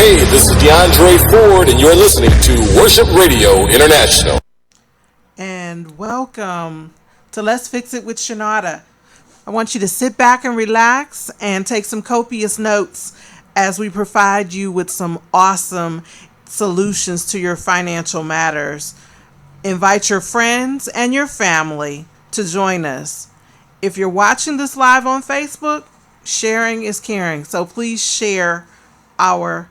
Hey, this is DeAndre Ford, and you're listening to Worship Radio International. And welcome to Let's Fix It with Chenauda. I want you to sit back and relax and take some copious notes as we provide you with some awesome solutions to your financial matters. Invite your friends and your family to join us. If you're watching this live on Facebook, sharing is caring. So please share our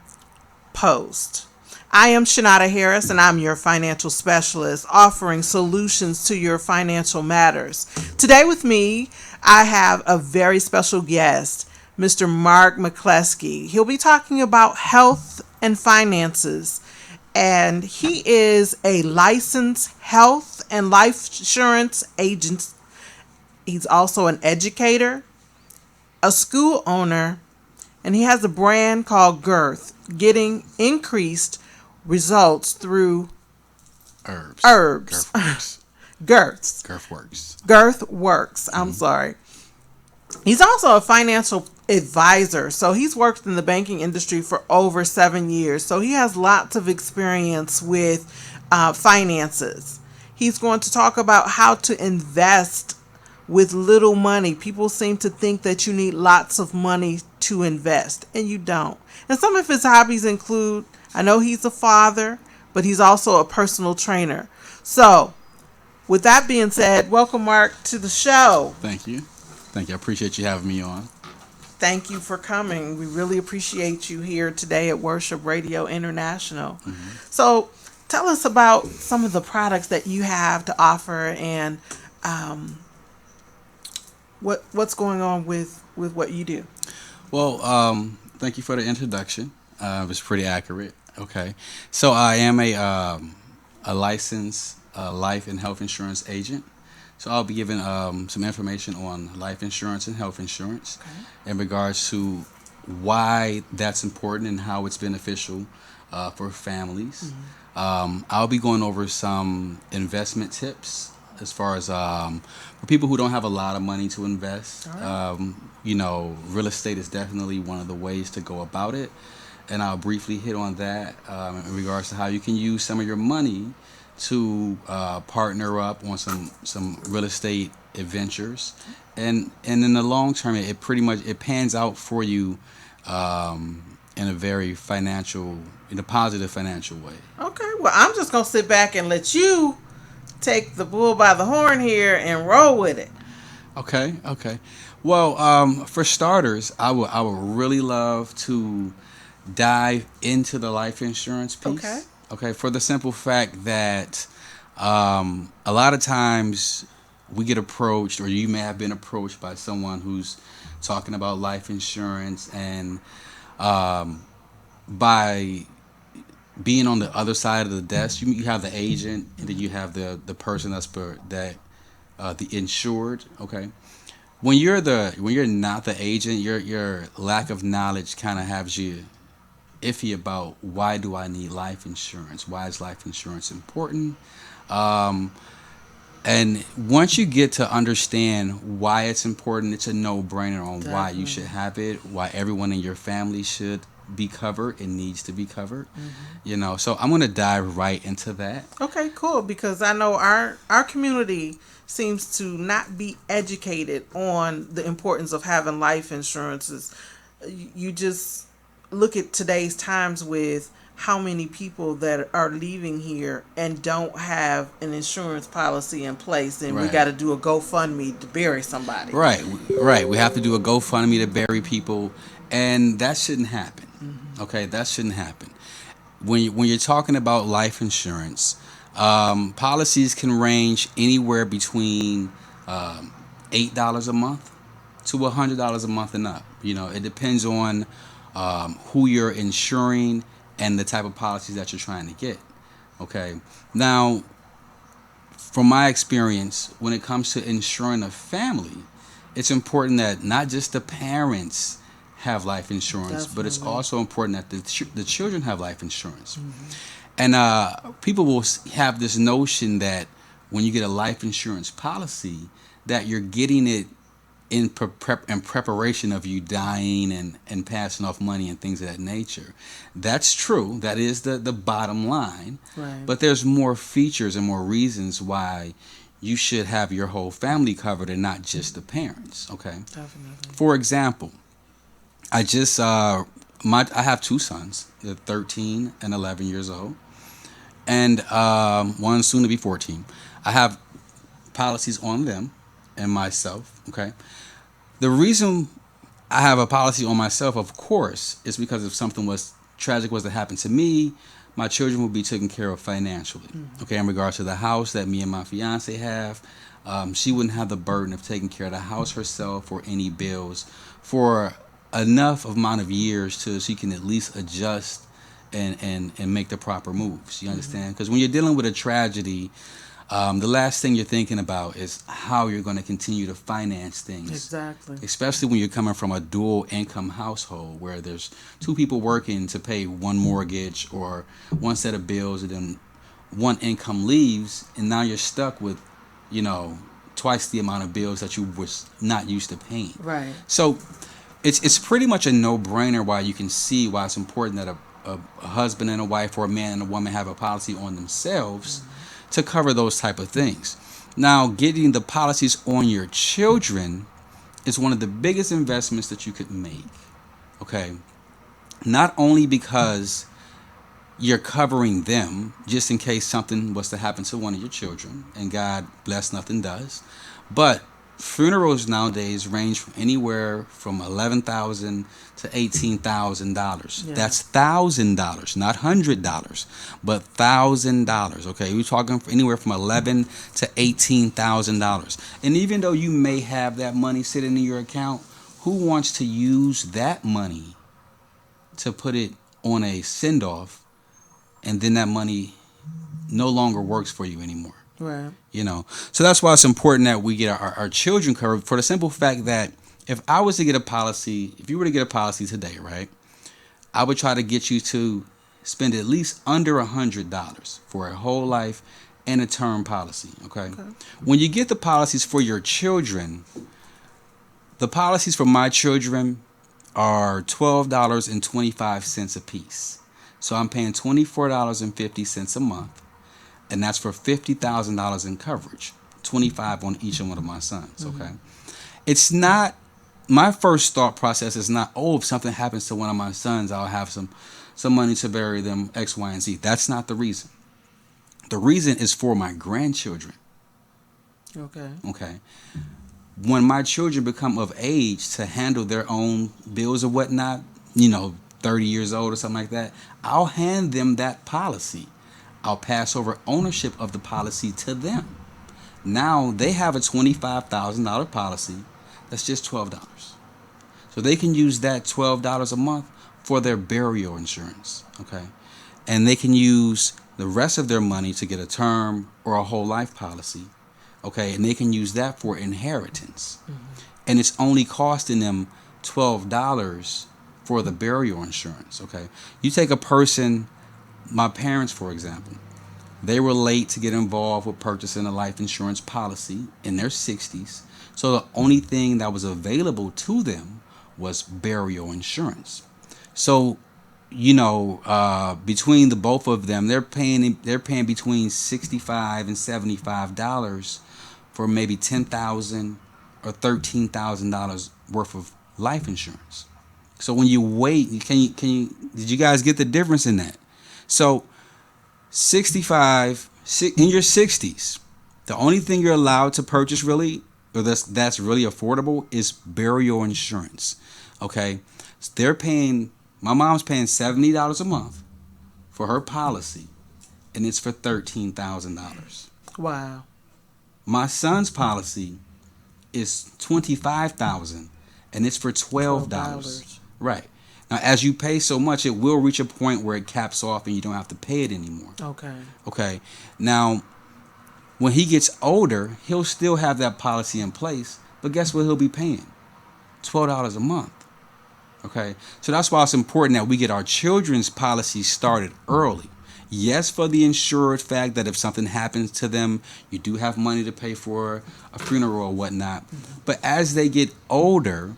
post. I am Chenauda Harris, and I'm your financial specialist offering solutions to your financial matters. Today with me, I have a very special guest, Mr. Mark McCleskey. He'll be talking about health and finances, and he is a licensed health and life insurance agent. He's also an educator, a school owner, and he has a brand called Girth, getting increased results through Herbs. Girth Girths. Girth Works. I'm sorry. He's also a financial advisor. So he's worked in the banking industry for over 7 years. So he has lots of experience with finances. He's going to talk about how to invest with little money. People seem to think that you need lots of money to invest, and you don't. And some of his hobbies include, I know he's a father, but he's also a personal trainer. So, with that being said, welcome, Mark, to the show. Thank you. I appreciate you having me on. Thank you for coming. We really appreciate you here today at Worship Radio International. So, tell us about some of the products that you have to offer and what's going on with what you do. Well, thank you for the introduction. It was pretty accurate. Okay. So I am a licensed life and health insurance agent. So I'll be giving some information on life insurance and health insurance in regards to why that's important and how it's beneficial for families. I'll be going over some investment tips as far as for people who don't have a lot of money to invest. Real estate is definitely one of the ways to go about it. And I'll briefly hit on that in regards to how you can use some of your money to partner up on some real estate adventures. And in the long term, it pans out for you in a very positive financial way. Okay, well, I'm just going to sit back and let you take the bull by the horn here and roll with it. Okay. Well, for starters, I would really love to dive into the life insurance piece. Okay. For the simple fact that a lot of times we get approached, or you may have been approached by someone who's talking about life insurance, and by being on the other side of the desk, you have the agent, and then you have the person the insured. Okay. When you're not the agent, your lack of knowledge kind of has you iffy about, why do I need life insurance? Why is life insurance important? And once you get to understand why it's important, it's a no-brainer on why you should have it, why everyone in your family should be covered and needs to be covered. So I'm going to dive right into that. Okay, cool, because I know our community seems to not be educated on the importance of having life insurances. You just look at today's times with how many people that are leaving here and don't have an insurance policy in place, and we got to do a GoFundMe to bury somebody. Right. We have to do a GoFundMe to bury people, and that shouldn't happen. Okay, that shouldn't happen. When you're talking about life insurance, policies can range anywhere between $8 a month to $100 a month and up. It depends on who you're insuring and the type of policies that you're trying to get. Okay. Now, from my experience, when it comes to insuring a family, it's important that not just the parents have life insurance, but it's also important that the children have life insurance. And people will have this notion that when you get a life insurance policy, that you're getting it in preparation of you dying and passing off money and things of that nature. That's true. That is the bottom line. Right. But there's more features and more reasons why you should have your whole family covered and not just the parents. Okay. Definitely. For example, I just I have two sons. They're 13 and 11 years old, and one soon to be 14. I have policies on them and myself. Okay. The reason I have a policy on myself, of course, is because if something was tragic was to happen to me, my children will be taken care of financially. Okay, in regards to the house that me and my fiance have, she wouldn't have the burden of taking care of the house herself or any bills for enough amount of years to she can at least adjust and make the proper moves. You understand? Because when you're dealing with a tragedy, the last thing you're thinking about is how you're going to continue to finance things. Exactly. Especially when you're coming from a dual income household where there's two people working to pay one mortgage or one set of bills, and then one income leaves, and now you're stuck with, twice the amount of bills that you was not used to paying. Right. So it's pretty much a no-brainer why you can see why it's important that a husband and a wife or a man and a woman have a policy on themselves to cover those type of things. Now, getting the policies on your children is one of the biggest investments that you could make. Okay? Not only because you're covering them just in case something was to happen to one of your children, and God bless nothing does, but funerals nowadays range from anywhere from $11,000 to $18,000. Yeah. That's $1,000, not $100, but $1,000. Okay, we're talking anywhere from $11,000 to $18,000. And even though you may have that money sitting in your account, who wants to use that money to put it on a send off, and then that money no longer works for you anymore? Right. So that's why it's important that we get our children covered, for the simple fact that if you were to get a policy today, right, I would try to get you to spend at least under $100 for a whole life and a term policy. Okay. When you get the policies for your children, the policies for my children are $12.25 a piece. So I'm paying $24.50 a month. And that's for $50,000 in coverage, $25,000 on each one of my sons. Okay, it's not. My first thought process is not, if something happens to one of my sons, I'll have some money to bury them, X, Y, and Z. That's not the reason. The reason is for my grandchildren. Okay. When my children become of age to handle their own bills or whatnot, 30 years old or something like that, I'll hand them that policy. I'll pass over ownership of the policy to them. Now they have a $25,000 policy that's just $12. So they can use that $12 a month for their burial insurance. Okay. And they can use the rest of their money to get a term or a whole life policy. Okay. And they can use that for inheritance. And it's only costing them $12 for the burial insurance. Okay. You take a person. My parents, for example, they were late to get involved with purchasing a life insurance policy in their 60s. So the only thing that was available to them was burial insurance. So, between the both of them, they're paying between $65 and $75 for maybe $10,000 or $13,000 worth of life insurance. So when you wait, did you guys get the difference in that? So, 65 in your 60s, the only thing you're allowed to purchase really, or that's really affordable, is burial insurance. Okay, my mom's paying $70 a month for her policy, and it's for $13,000. Wow. My son's policy is $25,000, and it's for $12. Right. Now, as you pay so much, it will reach a point where it caps off and you don't have to pay it anymore. Okay. Now, when he gets older, he'll still have that policy in place, but guess what he'll be paying? $12 a month. Okay. So that's why it's important that we get our children's policies started early. Yes, for the insured fact that if something happens to them, you do have money to pay for a funeral or whatnot. But as they get older,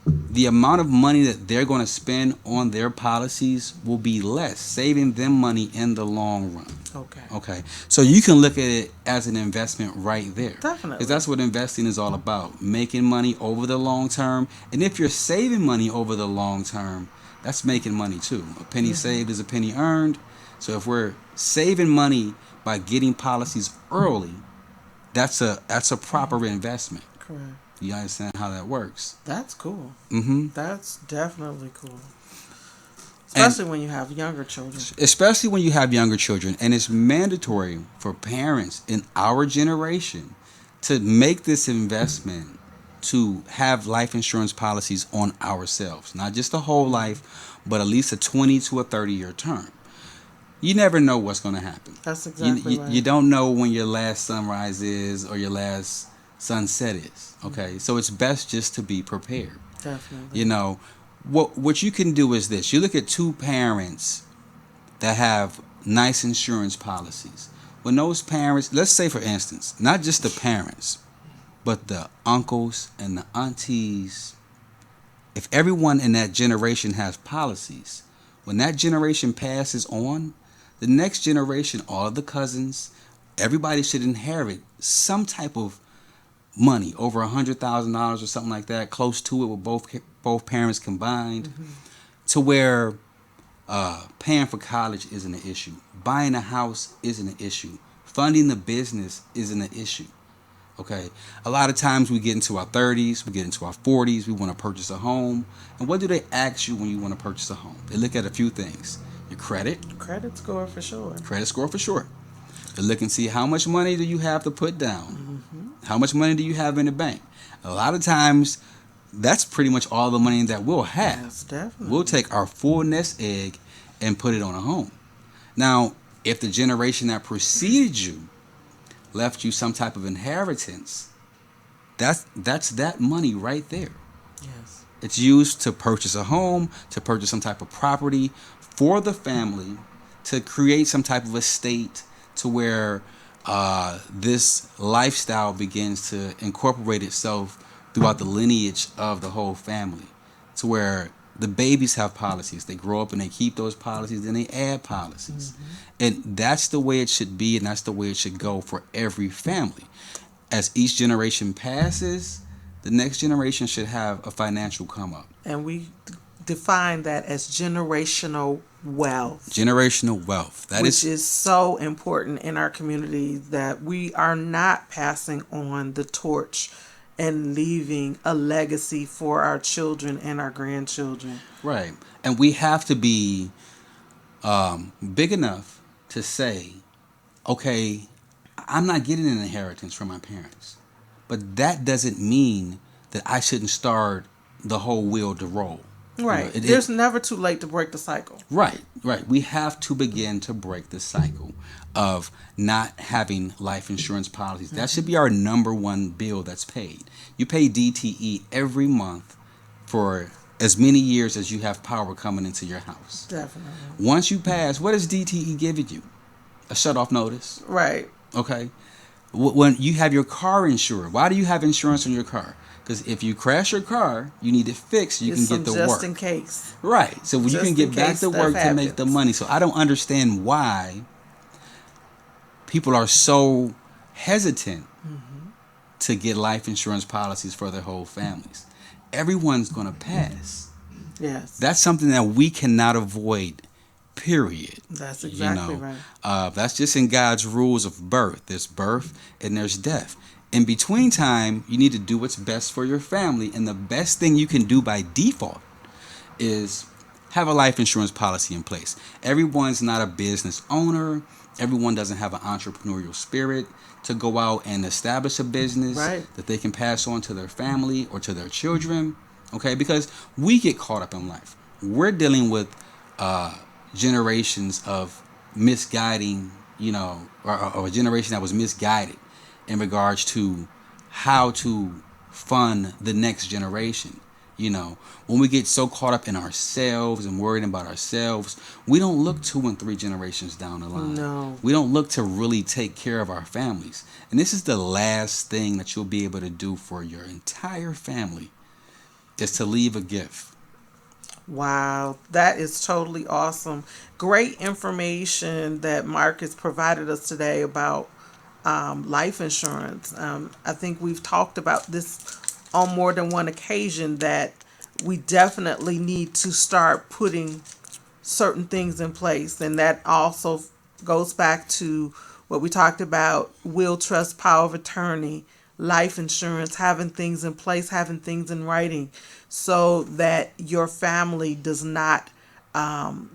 the amount of money that they're going to spend on their policies will be less, saving them money in the long run. Okay. Okay. So you can look at it as an investment right there. Definitely. Because that's what investing is all about, making money over the long term. And if you're saving money over the long term, that's making money too. A penny saved is a penny earned. So if we're saving money by getting policies early, that's a proper investment. Correct. You understand how that works? That's cool. Mm-hmm. That's definitely cool. Especially when you have younger children. Especially when you have younger children. And it's mandatory for parents in our generation to make this investment to have life insurance policies on ourselves. Not just a whole life, but at least a 20 to a 30-year term. You never know what's going to happen. That's exactly right. You don't know when your last sunrise is or your last sunset is. Okay, so it's best just to be prepared. Definitely. You know, what you can do is this. You look at two parents that have nice insurance policies. When those parents, let's say for instance, not just the parents, but the uncles and the aunties, if everyone in that generation has policies, when that generation passes on, the next generation, all of the cousins, everybody should inherit some type of money, over $100,000 or something like that, close to it with both parents combined, to where paying for college isn't an issue, buying a house isn't an issue, funding the business isn't an issue. Okay, a lot of times we get into our 30s, we get into our 40s, we want to purchase a home, and what do they ask you when you want to purchase a home? They look at a few things: your credit score for sure. Credit score for sure. They look and see how much money do you have to put down. How much money do you have in the bank? A lot of times, that's pretty much all the money that we'll have. Yes, definitely. We'll take our full nest egg and put it on a home. Now, if the generation that preceded you left you some type of inheritance, that's that money right there. Yes. It's used to purchase a home, to purchase some type of property for the family, to create some type of estate to where this lifestyle begins to incorporate itself throughout the lineage of the whole family, to where the babies have policies. They grow up and they keep those policies, then they add policies. And that's the way it should be, and that's the way it should go for every family. As each generation passes, the next generation should have a financial come up. And we define that as generational wealth. Generational wealth. Which is so important in our community, that we are not passing on the torch and leaving a legacy for our children and our grandchildren. Right. And we have to be big enough to say, okay, I'm not getting an inheritance from my parents, but that doesn't mean that I shouldn't start the whole wheel to roll. Right. There's never too late to break the cycle. Right. We have to begin to break the cycle of not having life insurance policies. That should be our number one bill that's paid. You pay DTE every month for as many years as you have power coming into your house. Definitely. Once you pass, what does DTE give you? A shut-off notice. Right. Okay. When you have your car insured, why do you have insurance on your car? Because if you crash your car, you need it fixed. You can get to work. Just in case. Right. So you can get back to work to make the money. So I don't understand why people are so hesitant to get life insurance policies for their whole families. Everyone's going to pass. Yes. That's something that we cannot avoid, period. That's exactly right. That's just in God's rules of birth. There's birth and there's death. In between time, you need to do what's best for your family. And the best thing you can do by default is have a life insurance policy in place. Everyone's not a business owner. Everyone doesn't have an entrepreneurial spirit to go out and establish a business that they can pass on to their family or to their children. Okay, because we get caught up in life. We're dealing with generations of misguiding, or a generation that was misguided in regards to how to fund the next generation. When we get so caught up in ourselves and worrying about ourselves, we don't look 2 and 3 generations down the line. No. We don't look to really take care of our families. And this is the last thing that you'll be able to do for your entire family, is to leave a gift. Wow, that is totally awesome. Great information that Mark has provided us today about life insurance. I think we've talked about this on more than one occasion, that we definitely need to start putting certain things in place. And that also goes back to what we talked about: will, trust, power of attorney, life insurance, having things in place, having things in writing, so that your family does not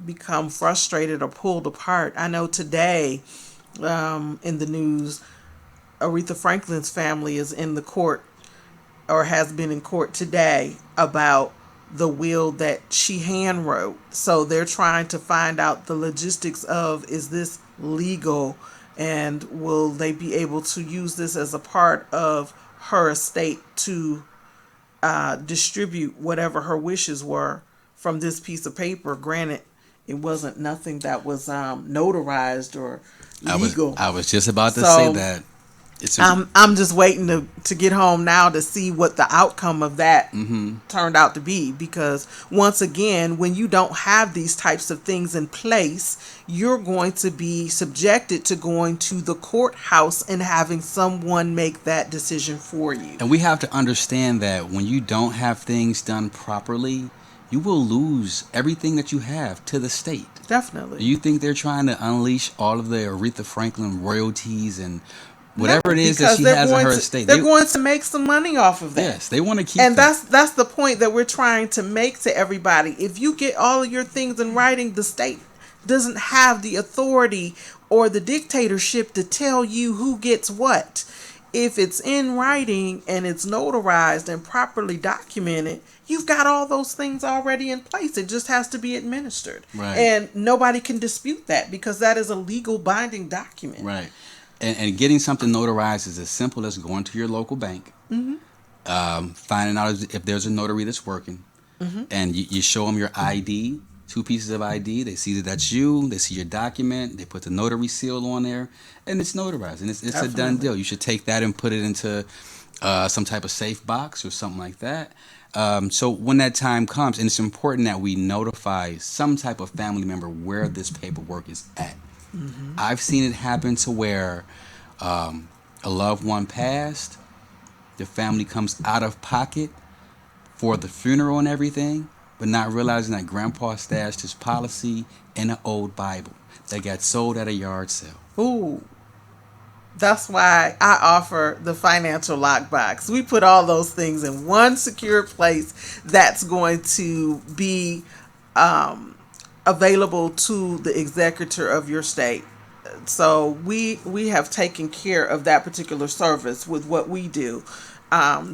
become frustrated or pulled apart. I know today in the news, Aretha Franklin's family is in the court, or has been in court today, about the will that she hand wrote. So they're trying to find out the logistics of, is this legal, and will they be able to use this as a part of her estate to distribute whatever her wishes were from this piece of paper. Granted, it wasn't nothing that was notarized or legal. I was just about to So, say that. I'm just waiting to get home now to see what the outcome of that turned out to be, because once again, when you don't have these types of things in place, you're going to be subjected to going to the courthouse and having someone make that decision for you. And we have to understand that when you don't have things done properly, you will lose everything that you have to the state. Definitely. Do you think they're trying to unleash all of the Aretha Franklin royalties and whatever it is that she has in her estate? They're going to make some money off of that. Yes, they want to keep and that. that's the point that we're trying to make to everybody. If you get all of your things in writing, the state doesn't have the authority or the dictatorship to tell you who gets what. If it's in writing and it's notarized and properly documented, you've got all those things already in place. It just has to be administered. Right. And nobody can dispute that, because that is a legal binding document. Right. And getting something notarized is as simple as going to your local bank, finding out if there's a notary that's working, and you show them your ID, 2 pieces of ID. They see that that's you. They see your document. They put the notary seal on there, and it's notarized. And it's a done deal. You should take that and put it into some type of safe box or something like that. So when that time comes, and it's important that we notify some type of family member where this paperwork is at. I've seen it happen to where a loved one passed, the family comes out of pocket for the funeral and everything, but not realizing that grandpa stashed his policy in an old Bible that got sold at a yard sale. Ooh. That's why I offer the financial lockbox. We put all those things in one secure place that's going to be available to the executor of your state. So we have taken care of that particular service with what we do,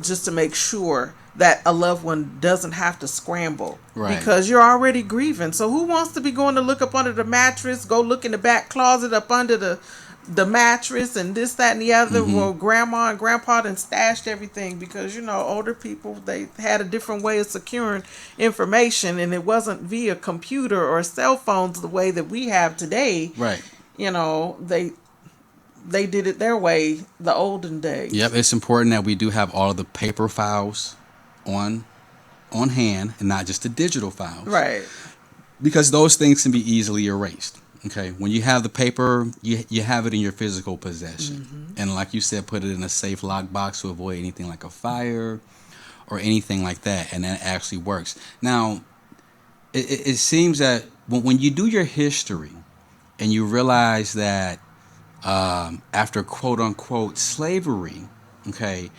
just to make sure that a loved one doesn't have to scramble, right, because you're already grieving. So who wants to be going to look up under the mattress, go look in the back closet up under the mattress and this, that, and the other? Well, grandma and grandpa done stashed everything, because older people, they had a different way of securing information, and it wasn't via computer or cell phones the way that we have today. Right. They did it their way, the olden days. Yep, it's important that we do have all of the paper files on hand and not just the digital files. Right. Because those things can be easily erased. Okay, when you have the paper, you have it in your physical possession. And like you said, put it in a safe lockbox to avoid anything like a fire or anything like that. And that actually works. Now, it seems that when you do your history and you realize that after quote-unquote slavery, okay,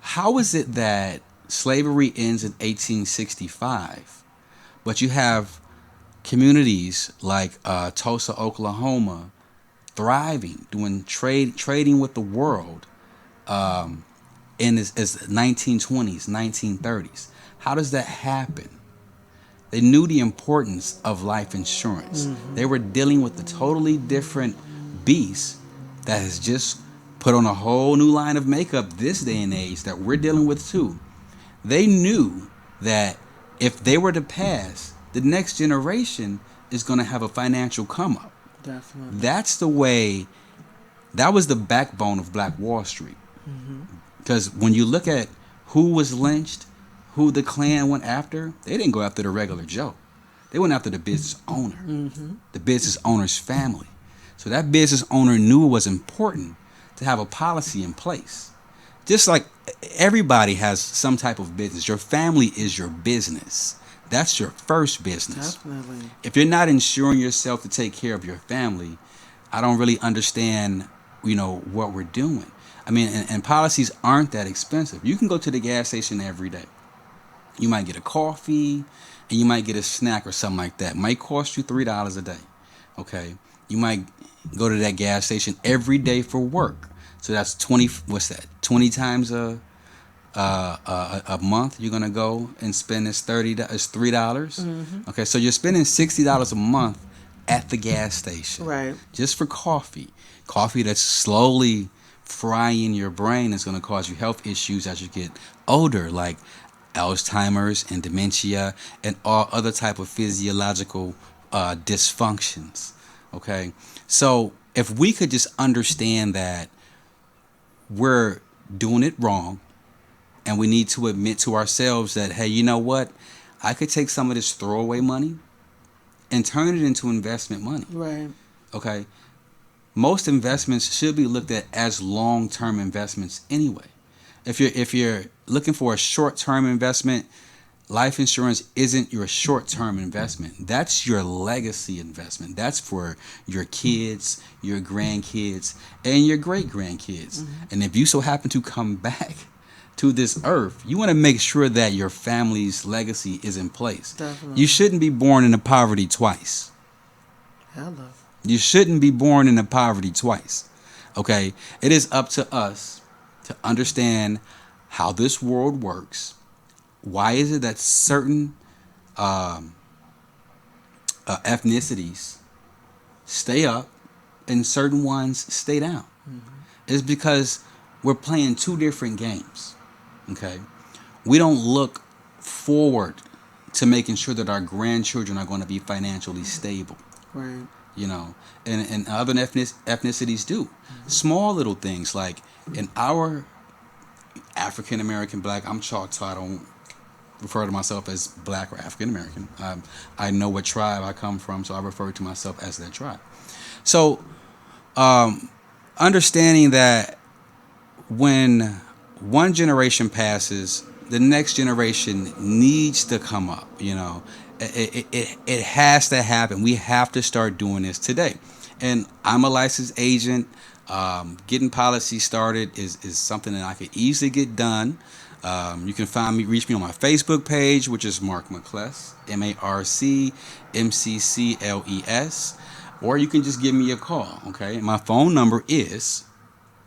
how is it that slavery ends in 1865, but you have communities like Tulsa, Oklahoma, thriving, doing trading with the world in its 1920s, 1930s? How does that happen? They knew the importance of life insurance. They were dealing with a totally different beast that has just put on a whole new line of makeup this day and age that we're dealing with too. They knew that if they were to pass, the next generation is going to have a financial come up. Definitely. That's the way. That was the backbone of Black Wall Street. Because when you look at who was lynched, who the Klan went after, they didn't go after the regular Joe. They went after the business owner, the business owner's family. So that business owner knew it was important to have a policy in place. Just like everybody has some type of business. Your family is your business. That's your first business. Definitely. If you're not insuring yourself to take care of your family, I don't really understand, what we're doing. I mean, and policies aren't that expensive. You can go to the gas station every day. You might get a coffee and you might get a snack or something like that. It might cost you $3 a day. Okay. You might go to that gas station every day for work. So that's 20. What's that? 20 times a month. You're gonna go and spend this $3. Okay. So you're spending $60 a month at the gas station. Right. Just for coffee. Coffee that's slowly frying your brain is going to cause you health issues as you get older, like Alzheimer's and dementia and all other type of physiological dysfunctions. Okay, so if we could just understand that we're doing it wrong, and we need to admit to ourselves that, hey, you know what, I could take some of this throwaway money and turn it into investment money. Right. Okay. Most investments should be looked at as long-term investments anyway. If you're looking for a short-term investment, life insurance isn't your short-term investment. That's your legacy investment. That's for your kids, your grandkids, and your great-grandkids. And if you so happen to come back to this earth, you want to make sure that your family's legacy is in place. Definitely. You shouldn't be born into poverty twice. Hello. You shouldn't be born into poverty twice. Okay? It is up to us to understand how this world works. Why is it that certain ethnicities stay up and certain ones stay down? It's because we're playing two different games. Okay? We don't look forward to making sure that our grandchildren are going to be financially stable. Right. And other ethnicities do. Small little things like in our African American Black, I'm Choctaw, I don't refer to myself as Black or African American. I know what tribe I come from, so I refer to myself as that tribe. So, understanding that when one generation passes, the next generation needs to come up, It has to happen. We have to start doing this today. And I'm a licensed agent. Getting policy started is something that I could easily get done. You can reach me on my Facebook page, which is Mark McCless, MarcMccles, or you can just give me a call. Okay, my phone number is,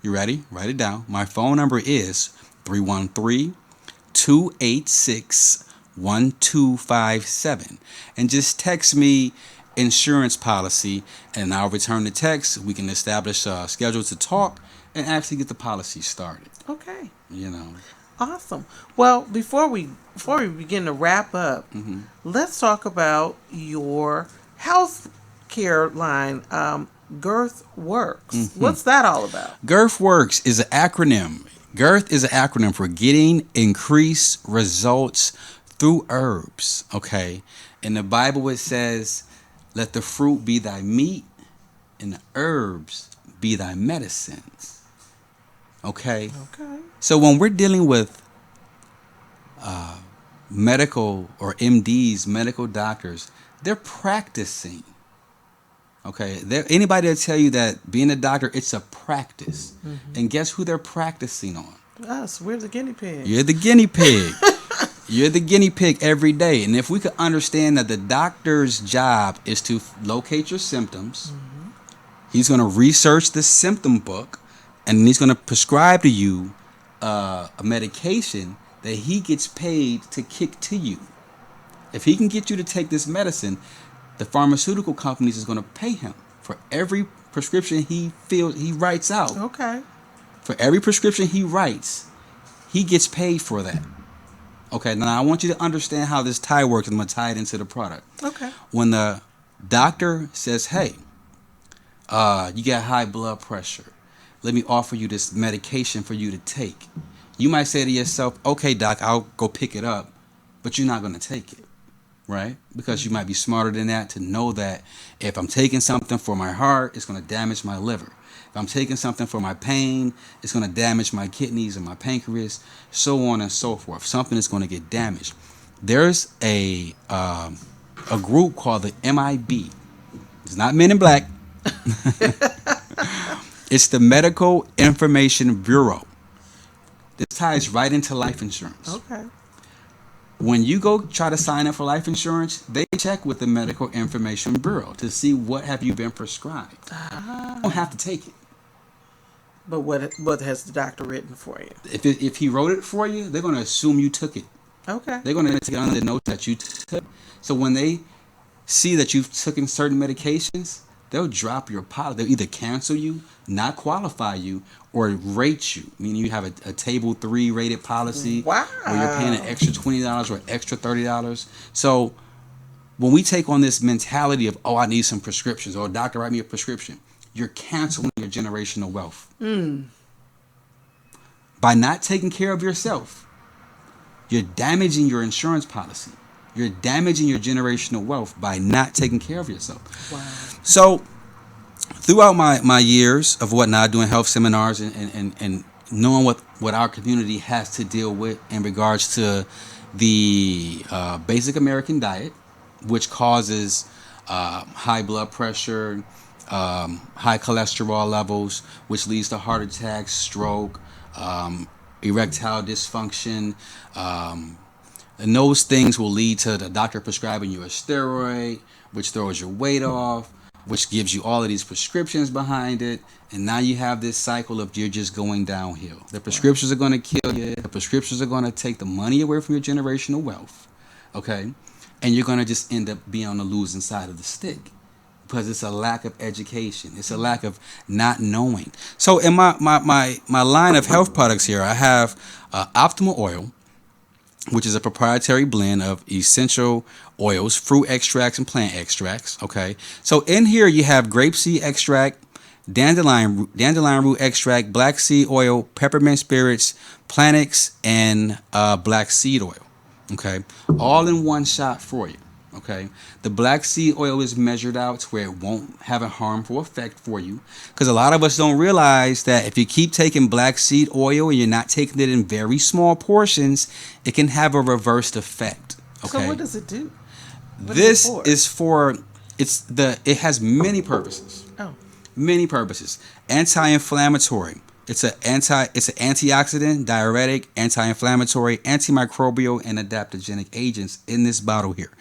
you ready? Write it down. My phone number is 313-286-1257, and just text me insurance policy, and I'll return the text. We can establish a schedule to talk and actually get the policy started. Okay. Awesome. Well, before we begin to wrap up, let's talk about your health care line, Girth Works. What's that all about? Girth Works is an acronym. Girth is an acronym for getting increased results through herbs. Okay. In the Bible it says, let the fruit be thy meat and the herbs be thy medicines. Okay. Okay. So when we're dealing with medical or MDs, medical doctors, they're practicing. Okay. Anybody will tell you that being a doctor, it's a practice. And guess who they're practicing on? Us. We're the guinea pig. You're the guinea pig. You're the guinea pig every day. And if we could understand that the doctor's job is to locate your symptoms, he's going to research the symptom book, and he's going to prescribe to you a medication that he gets paid to kick to you. If he can get you to take this medicine, the pharmaceutical companies is going to pay him for every prescription he writes out. Okay. For every prescription he writes, he gets paid for that. Okay, now I want you to understand how this tie works. I'm going to tie it into the product. Okay. When the doctor says, hey, you got high blood pressure, let me offer you this medication for you to take. You might say to yourself, okay, doc, I'll go pick it up, but you're not going to take it, right? Because you might be smarter than that to know that if I'm taking something for my heart, it's going to damage my liver. If I'm taking something for my pain, it's going to damage my kidneys and my pancreas, so on and so forth. Something is going to get damaged. There's a group called the MIB. It's not Men in Black. It's the Medical Information Bureau. This ties right into life insurance. Okay. When you go try to sign up for life insurance, they check with the Medical Information Bureau to see what have you been prescribed. You don't have to take it. But what has the doctor written for you? If he wrote it for you, they're going to assume you took it. Okay. They're going to take it under the notes that you took. So when they see that you've taken certain medications, they'll drop your policy. They'll either cancel you, not qualify you, or rate you. Meaning you have a Table 3 rated policy. Wow. Where you're paying an extra $20 or extra $30. So when we take on this mentality of, oh, I need some prescriptions, or doctor, write me a prescription, you're canceling your generational wealth. By not taking care of yourself, you're damaging your insurance policy. You're damaging your generational wealth by not taking care of yourself. Wow. So throughout my years of whatnot, doing health seminars and knowing what our community has to deal with in regards to the basic American diet, which causes high blood pressure, high cholesterol levels, which leads to heart attacks, stroke, erectile dysfunction, and those things will lead to the doctor prescribing you a steroid, which throws your weight off, which gives you all of these prescriptions behind it. And now you have this cycle of you're just going downhill. The prescriptions are going to kill you. The prescriptions are going to take the money away from your generational wealth. Okay? And you're going to just end up being on the losing side of the stick. Because it's a lack of education. It's a lack of not knowing. So in my line of health products here, I have Optimal Oil, which is a proprietary blend of essential oils, fruit extracts, and plant extracts. Okay, so in here you have grapeseed extract, dandelion root extract, black seed oil, peppermint spirits, Planix, and black seed oil. Okay, all in one shot for you. Okay, the black seed oil is measured out to where it won't have a harmful effect for you, because a lot of us don't realize that if you keep taking black seed oil and you're not taking it in very small portions, it can have a reversed effect. Okay, So what does it do? This is for it has many purposes. Oh. Many purposes. Anti-inflammatory. It's an antioxidant, diuretic, anti-inflammatory, antimicrobial, and adaptogenic agents in this bottle here.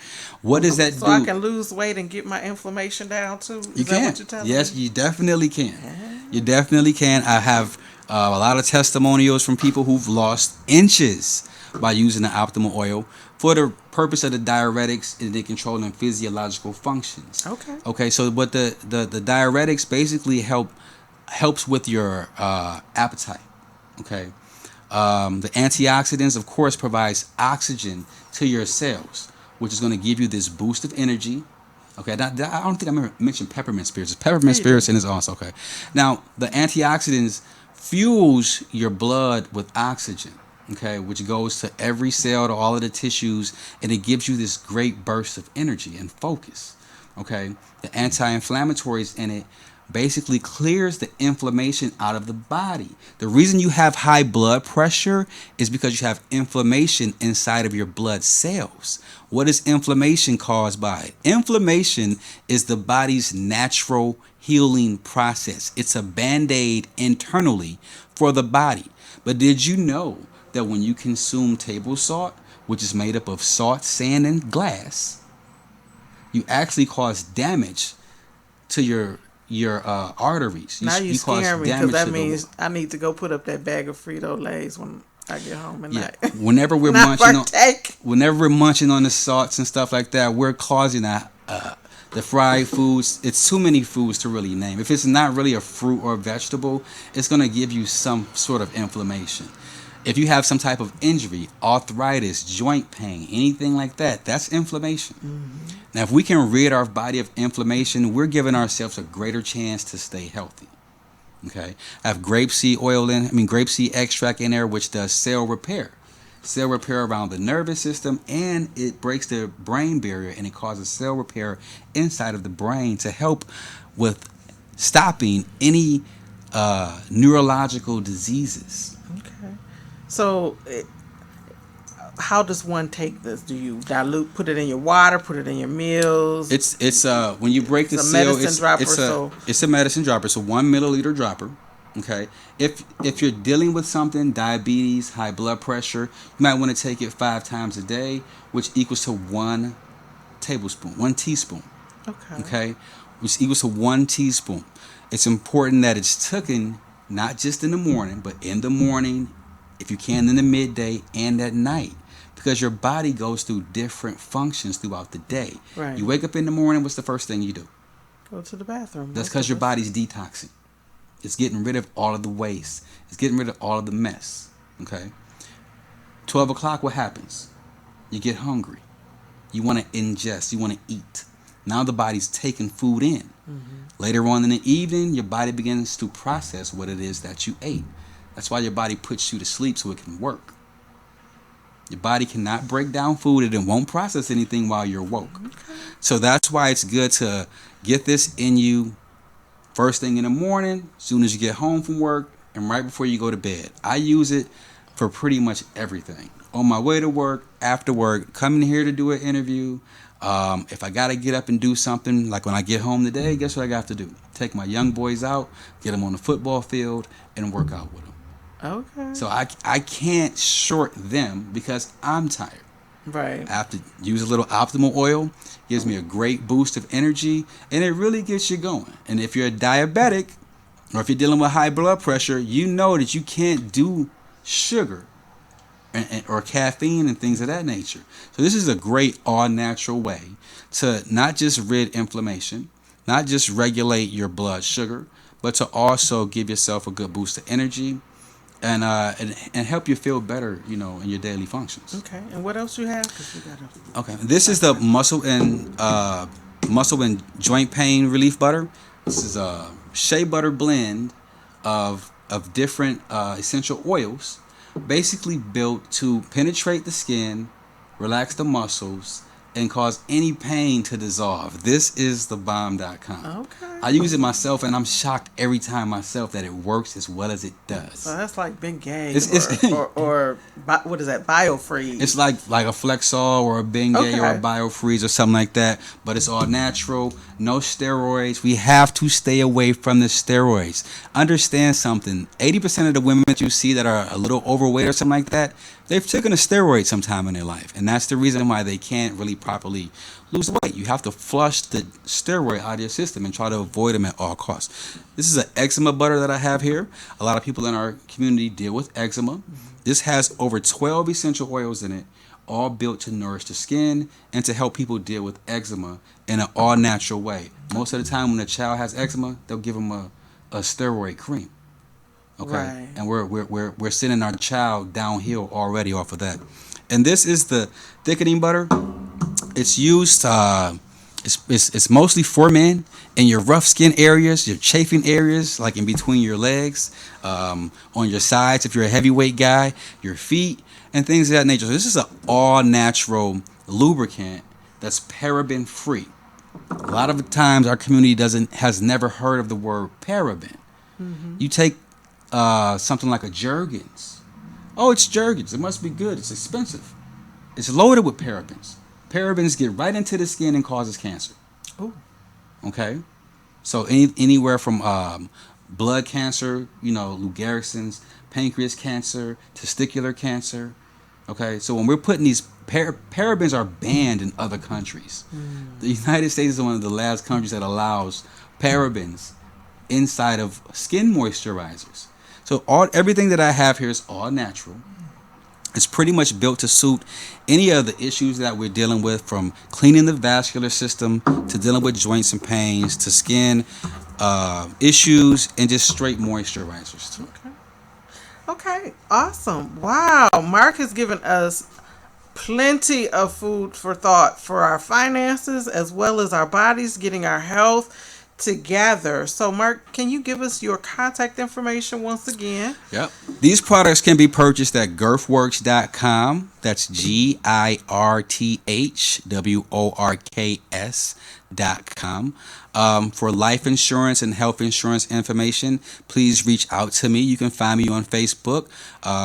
What does that do? So I can lose weight and get my inflammation down too? You can. What you're telling me? Yes, you definitely can. Yeah. You definitely can. I have a lot of testimonials from people who've lost inches by using the Optimal Oil for the purpose of the diuretics and the controlling physiological functions. Okay. Okay, so what the diuretics basically helps with your appetite. Okay, the antioxidants, of course, provides oxygen to your cells, which is going to give you this boost of energy. Okay, I don't think I mentioned peppermint spirits. Peppermint spirits in this also. Okay, now the antioxidants fuels your blood with oxygen. Okay, which goes to every cell, to all of the tissues, and it gives you this great burst of energy and focus. Okay, the anti-inflammatories in it basically clears the inflammation out of the body. The reason you have high blood pressure is because you have inflammation inside of your blood cells. What is inflammation caused by? Inflammation is the body's natural healing process. It's a band-aid internally for the body. But did you know that when you consume table salt, which is made up of salt, sand, and glass, you actually cause damage to your arteries. Now you scare me, because that means I need to go put up that bag of Frito-Lays when I get home at night. Whenever we're munching on the salts and stuff like that, we're causing the fried foods. It's too many foods to really name. If it's not really a fruit or vegetable, it's going to give you some sort of inflammation. If you have some type of injury, arthritis, joint pain, anything like that, that's inflammation. Now, if we can rid our body of inflammation, we're giving ourselves a greater chance to stay healthy. Okay, I have grapeseed extract in there, which does cell repair around the nervous system, and it breaks the brain barrier, and it causes cell repair inside of the brain to help with stopping any neurological diseases. Okay. So, how does one take this? Do you dilute, put it in your water, put it in your meals? It's when you break the It's a seal, medicine dropper, it's a medicine dropper. It's a 1 milliliter dropper. Okay, if you're dealing with something, diabetes, high blood pressure, you might want to take it 5 times a day, which equals to 1 teaspoon. Okay, which equals to 1 teaspoon. It's important that it's taken not just in the morning, but in the morning, if you can, in the midday and at night, because your body goes through different functions throughout the day. Right. You wake up in the morning, what's the first thing you do? Go to the bathroom. That's because your body's detoxing. It's getting rid of all of the waste. It's getting rid of all of the mess. Okay? 12 o'clock, what happens? You get hungry. You want to ingest. You want to eat. Now the body's taking food in. Later on in the evening, your body begins to process what it is that you ate. That's why your body puts you to sleep so it can work. Your body cannot break down food and it won't process anything while you're woke. So that's why it's good to get this in you first thing in the morning, as soon as you get home from work, and right before you go to bed. I use it for pretty much everything. On my way to work, after work, coming here to do an interview. If I got to get up and do something, like when I get home today, guess what I got to do? Take my young boys out, get them on the football field, and work out with them. Okay. So I can't short them because I'm tired. Right. I have to use a little optimal oil. Gives me a great boost of energy, and it really gets you going. And if you're a diabetic, or if you're dealing with high blood pressure, you know that you can't do sugar or caffeine and things of that nature. So this is a great all-natural way to not just rid inflammation, not just regulate your blood sugar, but to also give yourself a good boost of energy and help you feel better, in your daily functions. Okay. And what else you have? 'Cause we gotta... Okay. This is the muscle and joint pain relief butter. This is a shea butter blend of different essential oils, basically built to penetrate the skin, relax the muscles, and cause any pain to dissolve. This is thebomb.com. Okay. I use it myself, and I'm shocked every time myself that it works as well as it does. So that's like Bengay or what is that? Biofreeze. It's like a Flexol or a Bengay or a Biofreeze or something like that, but it's all natural, no steroids. We have to stay away from the steroids. Understand something. 80% of the women that you see that are a little overweight or something like that, they've taken a steroid sometime in their life, and that's the reason why they can't really properly lose weight. You have to flush the steroid out of your system and try to avoid them at all costs. This is an eczema butter that I have here. A lot of people in our community deal with eczema. This has over 12 essential oils in it, all built to nourish the skin and to help people deal with eczema in an all-natural way. Most of the time when a child has eczema, they'll give them a steroid cream. Okay, Right. and we're sending our child downhill already off of that. And this is the thickening butter. It's used. It's mostly for men in your rough skin areas, your chafing areas, like in between your legs, on your sides if you're a heavyweight guy, your feet, and things of that nature. So this is an all-natural lubricant that's paraben free. A lot of the times our community has never heard of the word paraben. You take something like a Jergens. Oh, it's Jergens. It must be good. It's expensive. It's loaded with parabens. Parabens get right into the skin and causes cancer. Oh. Okay? So anywhere from blood cancer, Lou Gehrig's, pancreas cancer, testicular cancer. Okay? So when we're putting these parabens are banned in other countries. The United States is one of the last countries that allows parabens inside of skin moisturizers. So everything that I have here is all natural. It's pretty much built to suit any of the issues that we're dealing with, from cleaning the vascular system to dealing with joints and pains to skin issues and just straight moisturizers too. Okay, awesome. Wow, Mark has given us plenty of food for thought for our finances as well as our bodies, getting our health together. So, Mark, can you give us your contact information once again? Yep. These products can be purchased at girthworks.com. That's GIRTHWORKS.com. For life insurance and health insurance information, please reach out to me. You can find me on Facebook,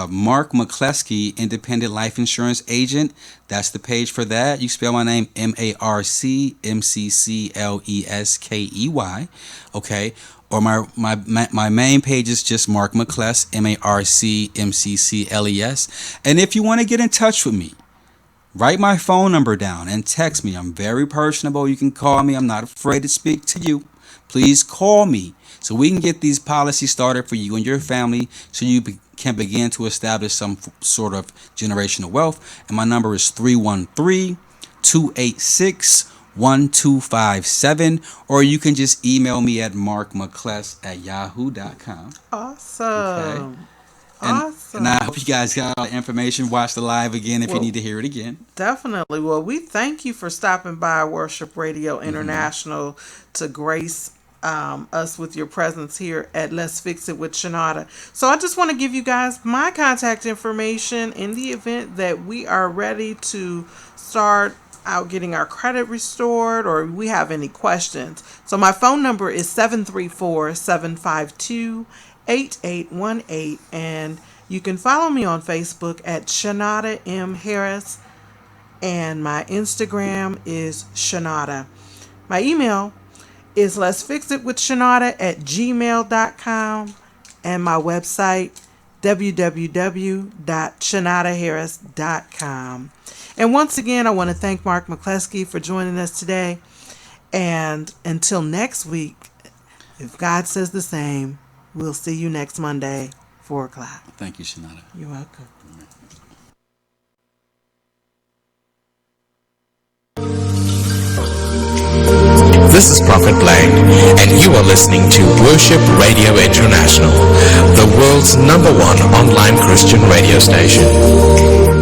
Mark McCleskey, Independent Life Insurance Agent. That's the page for that. You spell my name MarcMcCleskey. Okay. Or my main page is just Mark McCless, MarcMcCles. And if you want to get in touch with me, write my phone number down and text me. I'm very personable. You can call me. I'm not afraid to speak to you. Please call me so we can get these policies started for you and your family so you can begin to establish some sort of generational wealth. And my number is 313-286-1257, or you can just email me at markmccless@yahoo.com. Awesome. Okay. Awesome. And I hope you guys got all the information. Watch the live again if you need to hear it again. Definitely. Well, we thank you for stopping by Worship Radio International to grace us with your presence here at Let's Fix It with Chenauda. So I just want to give you guys my contact information in the event that we are ready to start out getting our credit restored or we have any questions. So my phone number is 734-752-8818, and you can follow me on Facebook at Chenauda M. Harris, and my Instagram is Chenauda. My email is Let's Fix It with Chenauda@gmail.com, and my website www.chenaudaharris.com. And once again, I want to thank Mark McCleskey for joining us today. And until next week, if God says the same, we'll see you next Monday, 4 o'clock. Thank you, Chenauda. You're welcome. This is Prophet Black, and you are listening to Worship Radio International, the world's #1 online Christian radio station.